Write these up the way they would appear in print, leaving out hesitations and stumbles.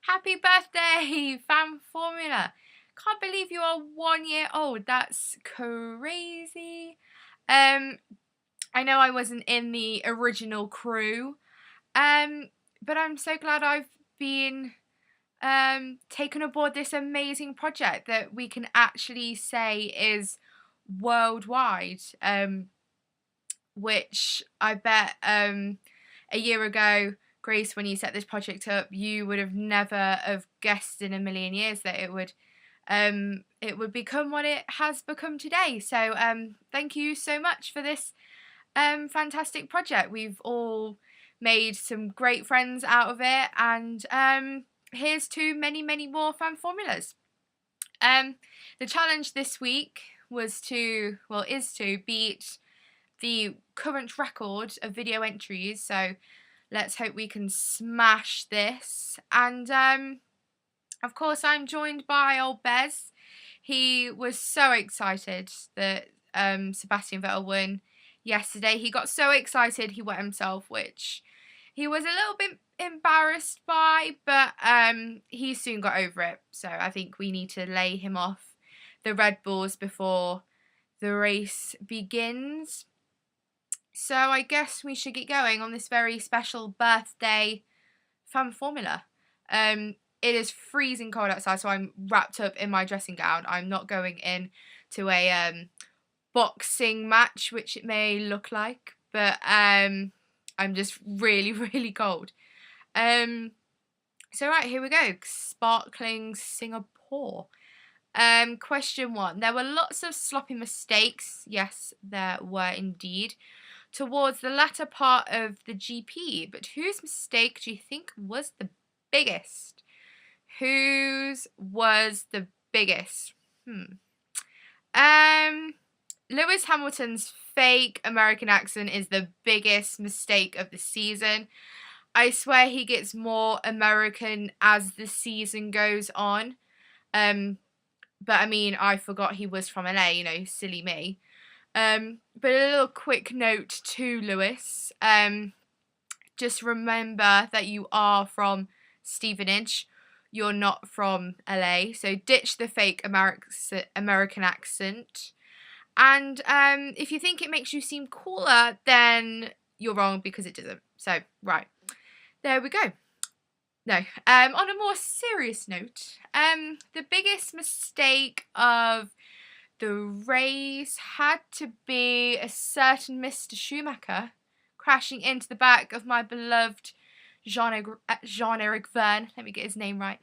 Happy birthday, Fan Formula. Can't believe you are 1 year old. That's crazy. I know I wasn't in the original crew, but I'm so glad I've been taken aboard this amazing project that we can actually say is worldwide, which I bet a year ago, Grace, when you set this project up, you would have never have guessed in a million years that it would become what it has become today. So thank you so much for this fantastic project. We've all made some great friends out of it, and here's to many, many more Fan Formulas. The challenge this week is to beat the current record of video entries. So let's hope we can smash this. And of course, I'm joined by old Bez. He was so excited that Sebastian Vettel won yesterday. He got so excited he wet himself, which he was a little bit embarrassed by, but he soon got over it. So I think we need to lay him off the Red Bulls before the race begins. So I guess we should get going on this very special birthday Fan Formula. It is freezing cold outside, so I'm wrapped up in my dressing gown. I'm not going in to a boxing match, which it may look like, but I'm just really, really cold. So right, here we go. Sparkling Singapore. Question 1. There were lots of sloppy mistakes. Yes, there were indeed, towards the latter part of the GP. But whose mistake do you think was the biggest? Whose was the biggest? Lewis Hamilton's fake American accent is the biggest mistake of the season. I swear he gets more American as the season goes on. But I mean, I forgot he was from LA, silly me. But a little quick note to Lewis. Just remember that you are from Stevenage. You're not from LA. So ditch the fake American accent. And if you think it makes you seem cooler, then you're wrong, because it doesn't. So, right. There we go. No. On a more serious note, the biggest mistake of the race had to be a certain Mr. Schumacher crashing into the back of my beloved Jean-Eric Verne. Let me get his name right.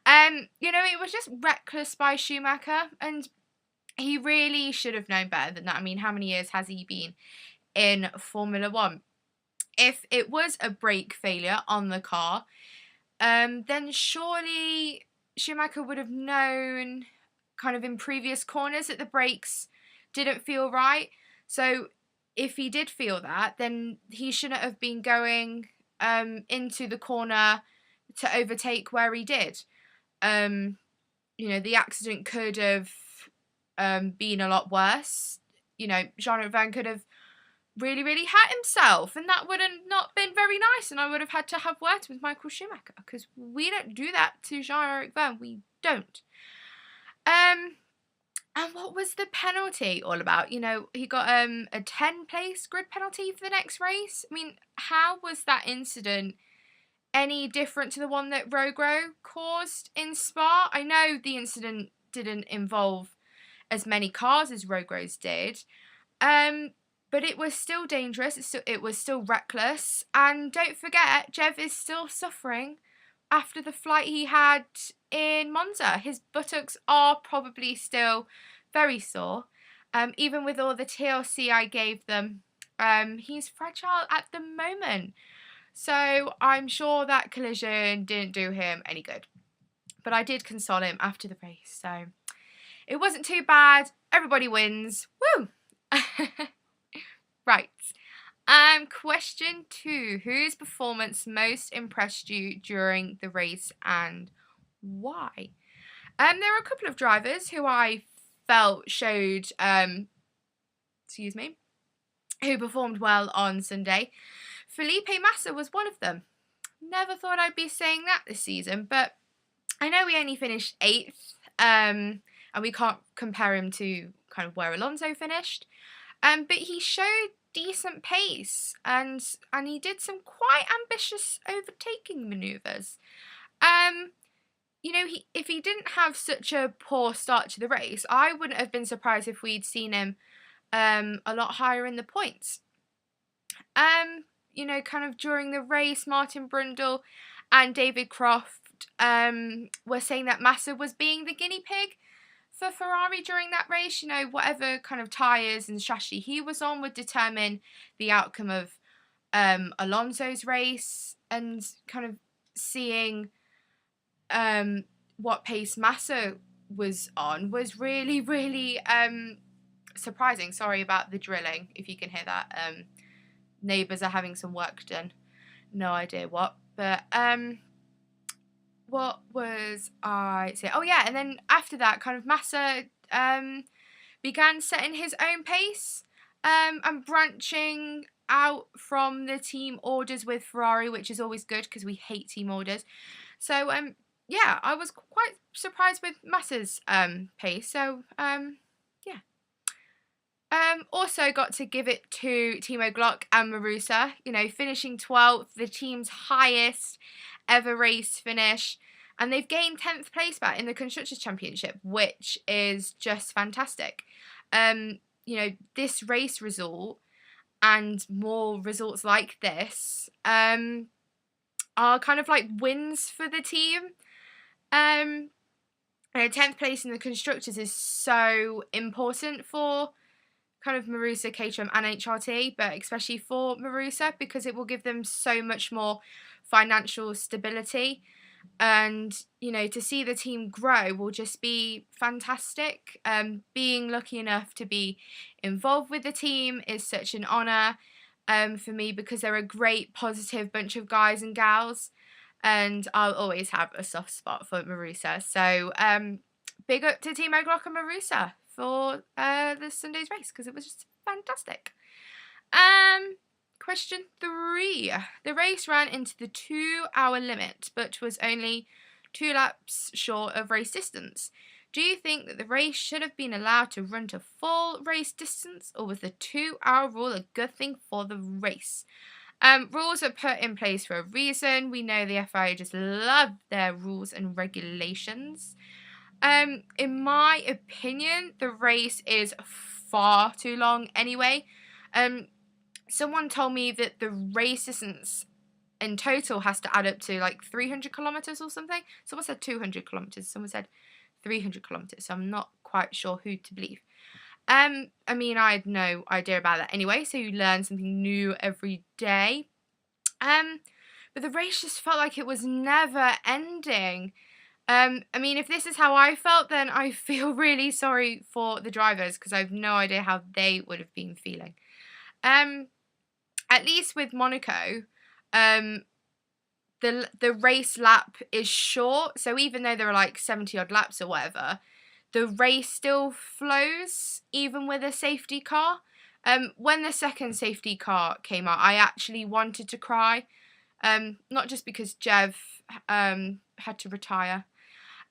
It was just reckless by Schumacher, and he really should have known better than that. I mean, how many years has he been in Formula One? If it was a brake failure on the car, then surely Schumacher would have known kind of in previous corners that the brakes didn't feel right. So if he did feel that, then he shouldn't have been going into the corner to overtake where he did. The accident could have been a lot worse. Jean-Eric Verne could have really, really hurt himself, and that would have not been very nice, and I would have had to have words with Michael Schumacher, because we don't do that to Jean-Eric Verne. We don't. And what was the penalty all about? He got a 10-place grid penalty for the next race. I mean, how was that incident any different to the one that Rogro caused in Spa? I know the incident didn't involve as many cars as Rogro's did, but it was still dangerous. It was still reckless. And don't forget, Jev is still suffering after the flight he had in Monza. His buttocks are probably still very sore. Even with all the TLC I gave them, he's fragile at the moment. So I'm sure that collision didn't do him any good. But I did console him after the race, so it wasn't too bad. Everybody wins. Woo! Right. Question 2. Whose performance most impressed you during the race and why? There are a couple of drivers who I felt showed, who performed well on Sunday. Felipe Massa was one of them. Never thought I'd be saying that this season, but I know we only finished 8th, and we can't compare him to kind of where Alonso finished, but he showed decent pace, and he did some quite ambitious overtaking manoeuvres. You know, if he didn't have such a poor start to the race, I wouldn't have been surprised if we'd seen him a lot higher in the points. You know, kind of during the race, Martin Brundle and David Croft were saying that Massa was being the guinea pig for Ferrari during that race. You know, whatever kind of tyres and strategy he was on would determine the outcome of Alonso's race, and kind of seeing what pace Massa was on was really, really surprising. Sorry about the drilling, if you can hear that. Neighbours are having some work done. No idea what. But what was I saying? Oh yeah, and then after that, kind of Massa began setting his own pace and branching out from the team orders with Ferrari, which is always good because we hate team orders. So yeah, I was quite surprised with Massa's pace. So yeah. Also got to give it to Timo Glock and Marussia, you know, finishing 12th, the team's highest ever race finish. And they've gained 10th place back in the Constructors' Championship, which is just fantastic. You know, this race result and more results like this are kind of like wins for the team. And 10th place in the Constructors is so important for kind of Marussia, Caterham and HRT, but especially for Marussia because it will give them so much more financial stability, and you know, to see the team grow will just be fantastic. Being lucky enough to be involved with the team is such an honour for me because they're a great positive bunch of guys and gals, and I'll always have a soft spot for Marussia. So big up to Timo Glock and Marussia for this Sunday's race because it was just fantastic. Question 3. The race ran into the 2-hour limit but was only 2 laps short of race distance. Do you think that the race should have been allowed to run to full race distance, or was the 2-hour rule a good thing for the race? Rules are put in place for a reason. We know the FIA just love their rules and regulations. In my opinion, the race is far too long anyway. Someone told me that the race distance in total has to add up to like 300 kilometers or something. Someone said 200 kilometers. Someone said 300 kilometers. So I'm not quite sure who to believe. I mean, I had no idea about that anyway. So you learn something new every day. But the race just felt like it was never ending. I mean, if this is how I felt, then I feel really sorry for the drivers because I have no idea how they would have been feeling. At least with Monaco, the race lap is short, so even though there are like 70 odd laps or whatever, the race still flows even with a safety car. When the second safety car came out, I actually wanted to cry, not just because Jev had to retire.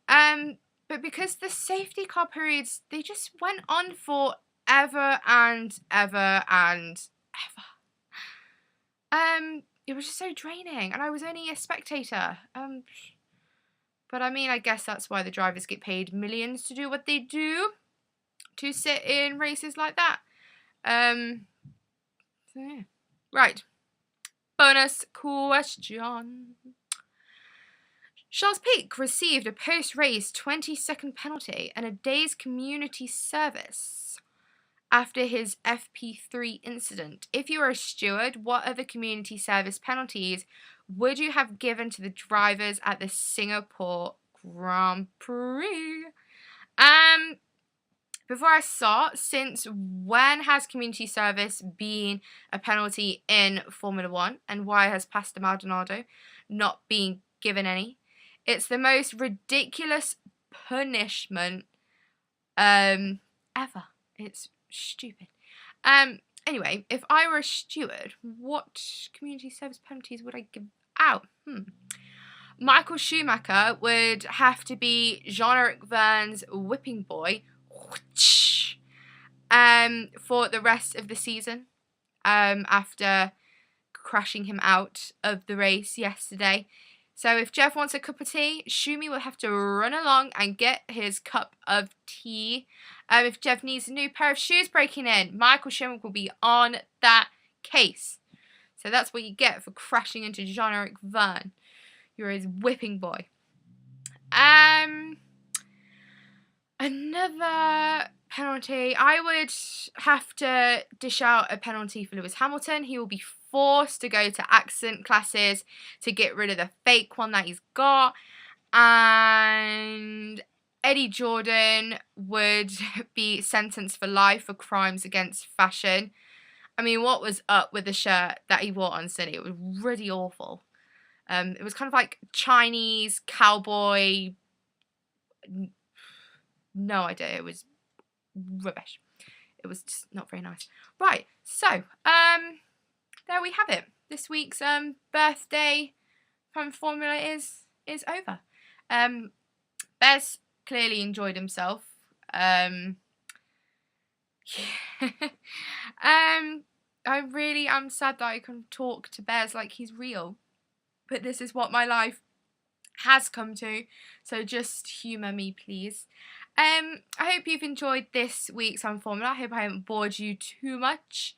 But because the safety car periods, they just went on for ever and ever and ever. It was just so draining, and I was only a spectator. But I mean, I guess that's why the drivers get paid millions to do what they do, to sit in races like that. So yeah. Right. Bonus question. Charles Pic received a post-race 20-second penalty and a day's community service after his FP3 incident. If you were a steward, what other community service penalties would you have given to the drivers at the Singapore Grand Prix? Before I start, since when has community service been a penalty in Formula 1, and why has Pastor Maldonado not been given any? It's the most ridiculous punishment ever. It's stupid. Anyway, if I were a steward, what community service penalties would I give out? Michael Schumacher would have to be Jean-Eric Vergne's whipping boy for the rest of the season after crashing him out of the race yesterday. So if Jeff wants a cup of tea, Shumi will have to run along and get his cup of tea. If Jeff needs a new pair of shoes breaking in, Michael Schumacher will be on that case. So that's what you get for crashing into Jean-Eric Vergne. You're his whipping boy. Another penalty. I would have to dish out a penalty for Lewis Hamilton. He will be forced to go to accent classes to get rid of the fake one that he's got. And Eddie Jordan would be sentenced for life for crimes against fashion. I mean, what was up with the shirt that he wore on Sunday? It was really awful. It was kind of like Chinese cowboy. No idea. It was rubbish. It was just not very nice. Right. So, there we have it. This week's birthday from Formula is over. Bez clearly enjoyed himself. I really am sad that I can talk to Bez like he's real. But this is what my life has come to. So just humour me, please. I hope you've enjoyed this week's Formula. I hope I haven't bored you too much.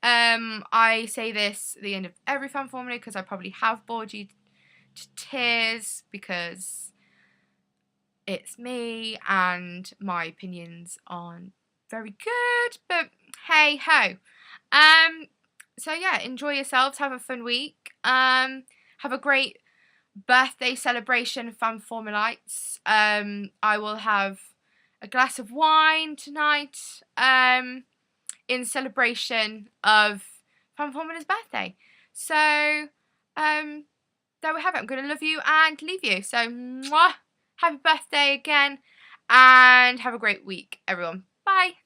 I say this at the end of every Formula because I probably have bored you to tears because it's me and my opinions aren't very good. But hey ho. So yeah, enjoy yourselves. Have a fun week. Have a great birthday celebration, Fanformulites. I will have a glass of wine tonight in celebration of Fanformula's birthday. So there we have it. I'm going to love you and leave you. So mwah, happy birthday again and have a great week, everyone. Bye.